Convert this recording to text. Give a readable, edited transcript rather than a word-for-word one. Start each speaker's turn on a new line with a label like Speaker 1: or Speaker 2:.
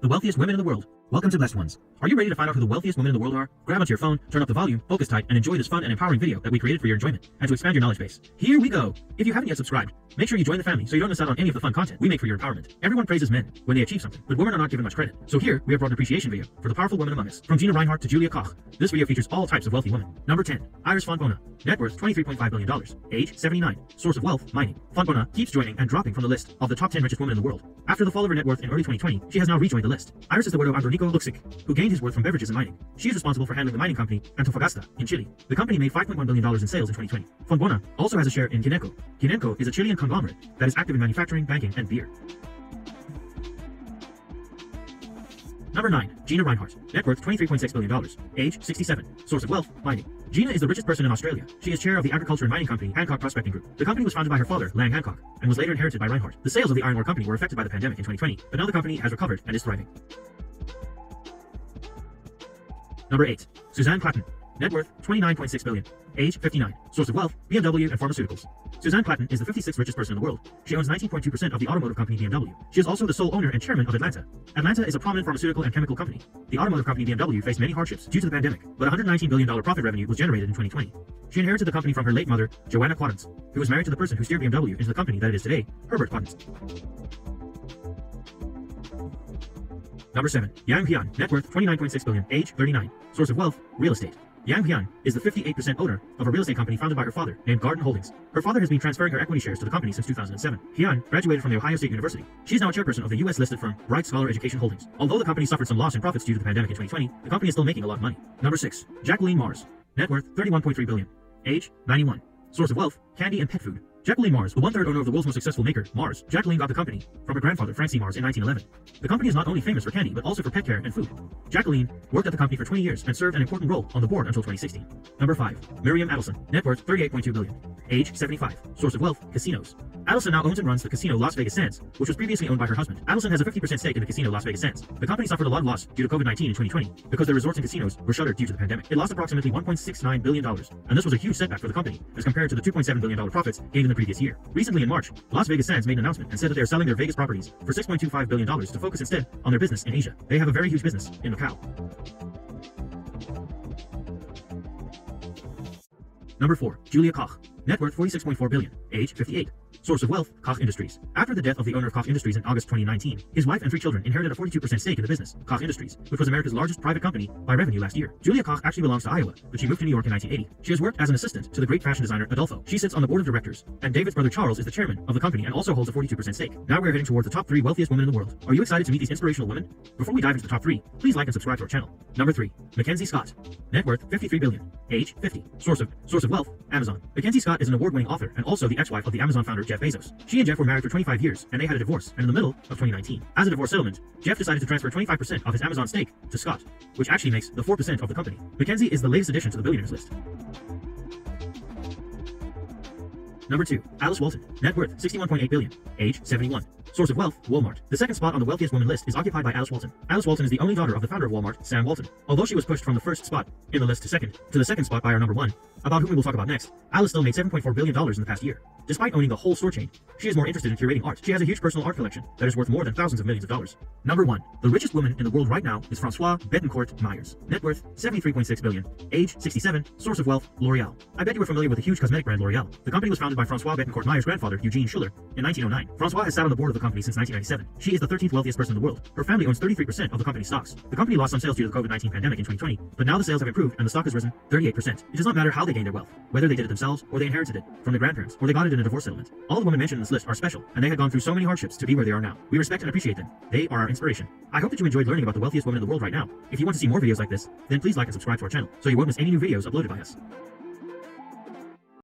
Speaker 1: The wealthiest women in the world. Welcome to Blessed Ones. Are you ready to find out who the wealthiest women in the world are? Grab onto your phone, turn up the volume, focus tight, and enjoy this fun and empowering video that we created for your enjoyment and to expand your knowledge base. Here we go. If you haven't yet subscribed, make sure you join the family so you don't miss out on any of the fun content we make for your empowerment. Everyone praises men when they achieve something, but women are not given much credit. So here, we have brought an appreciation video for the powerful women among us. From Gina Rinehart to Julia Koch, this video features all types of wealthy women. Number 10. Iris Fontbona. Net worth $23.5 billion. Age 79. Source of wealth, mining. Fontbona keeps joining and dropping from the list of the top 10 richest women in the world. After the fall of her net worth in early 2020, she has now rejoined the list. Iris is the widow of Andronico Luksic, who gained his worth from beverages and mining. She is responsible for handling the mining company Antofagasta in Chile. The company made $5.1 billion in sales in 2020. Fontbona also has a share in Gineco. Gineco is a Chilean conglomerate that is active in manufacturing, banking, and beer. Number 9. Gina Rinehart. Net worth $23.6 billion. Age 67. Source of wealth, mining. Gina is the richest person in Australia. She is chair of the agriculture and mining company Hancock Prospecting Group. The company was founded by her father, Lang Hancock, and was later inherited by Rinehart. The sales of the iron ore company were affected by the pandemic in 2020, but now the company has recovered and is thriving. Number 8. Susanne Klatten. Net worth $29.6 billion. Age 59. Source of wealth, BMW and Pharmaceuticals. Susanne Klatten is the 56th richest person in the world. She owns 19.2% of the automotive company BMW. She is also the sole owner and chairman of Atlanta. Atlanta is a prominent pharmaceutical and chemical company. The automotive company BMW faced many hardships due to the pandemic, but $119 billion profit revenue was generated in 2020. She inherited the company from her late mother, Joanna Quattens, who was married to the person who steered BMW into the company that it is today, Herbert Quattens. Number 7. Yang Huiyan. Net worth $29.6 billion. Age 39. Source of wealth, real estate. Yang Huiyan is the 58% owner of a real estate company founded by her father, named Garden Holdings. Her father has been transferring her equity shares to the company since 2007. Huiyan graduated from the Ohio State University. She is now a chairperson of the US-listed firm Bright Scholar Education Holdings. Although the company suffered some loss in profits due to the pandemic in 2020, the company is still making a lot of money. Number 6. Jacqueline Mars. Net worth $31.3 billion. Age 91. Source of wealth, candy and pet food. Jacqueline Mars, the one-third owner of the world's most successful maker, Mars. Jacqueline got the company from her grandfather, Frank C. Mars, in 1911. The company is not only famous for candy, but also for pet care and food. Jacqueline worked at the company for 20 years and served an important role on the board until 2016. Number 5. Miriam Adelson. Net worth $38.2 billion. Age 75. Source of wealth, casinos. Adelson now owns and runs the casino Las Vegas Sands, which was previously owned by her husband. Adelson has a 50% stake in the casino Las Vegas Sands. The company suffered a lot of loss due to COVID-19 in 2020 because their resorts and casinos were shuttered due to the pandemic. It lost approximately $1.69 billion, and this was a huge setback for the company as compared to the $2.7 billion profits gained in the previous year. Recently in March, Las Vegas Sands made an announcement and said that they are selling their Vegas properties for $6.25 billion to focus instead on their business in Asia. They have a very huge business in Macau. Number 4. Julia Koch. Net worth $46.4 billion. Age 58. Source of wealth, Koch Industries. After the death of the owner of Koch Industries in August 2019, his wife and 3 children inherited a 42% stake in the business, Koch Industries, which was America's largest private company by revenue last year. Julia Koch actually belongs to Iowa, but she moved to New York in 1980. She has worked as an assistant to the great fashion designer Adolfo. She sits on the board of directors, and David's brother Charles is the chairman of the company and also holds a 42% stake. Now we're heading towards the top 3 wealthiest women in the world. Are you excited to meet these inspirational women? Before we dive into the top 3, please like and subscribe to our channel. Number 3. Mackenzie Scott. Net worth $53 billion. Age 50. Source of wealth, Amazon. Mackenzie Scott is an award-winning author and also the ex-wife of the Amazon founder Jeff Bezos. She and Jeff were married for 25 years, and they had a divorce, and in the middle of 2019. As a divorce settlement, Jeff decided to transfer 25% of his Amazon stake to Scott, which actually makes the 4% of the company. Mackenzie is the latest addition to the billionaires list. Number 2. Alice Walton. Net worth $61.8 billion. Age 71. Source of wealth, Walmart. The second spot on the wealthiest women list is occupied by Alice Walton. Alice Walton is the only daughter of the founder of Walmart, Sam Walton. Although she was pushed from the first spot in the list to the second spot by our number 1, about whom we will talk about next, Alice still made $7.4 billion in the past year. Despite owning the whole store chain, she is more interested in curating art. She has a huge personal art collection that is worth more than thousands of millions of dollars. Number 1. The richest woman in the world right now is Françoise Bettencourt Me. Net worth $73.6 billion. Age 67. Source of wealth, L'Oreal. I bet you are familiar with the huge cosmetic brand L'Oreal. The company was founded by Françoise Bettencourt Me's grandfather, Eugene Schuller, in 1909. Françoise has sat on the board of the company since 1997. She is the 13th wealthiest person in the world. Her family owns 33% of the company's stocks. The company lost some sales due to the COVID-19 pandemic in 2020, but now the sales have improved and the stock has risen 38%. It does not matter how they gained their wealth, whether they did it themselves or they inherited it from their grandparents or they got it in a divorce settlement. All the women mentioned in this list are special, and they had gone through so many hardships to be where they are now. We respect and appreciate them. They are our inspiration. I hope that you enjoyed learning about the wealthiest women in the world right now. If you want to see more videos like this, then please like and subscribe to our channel so you won't miss any new videos uploaded by us.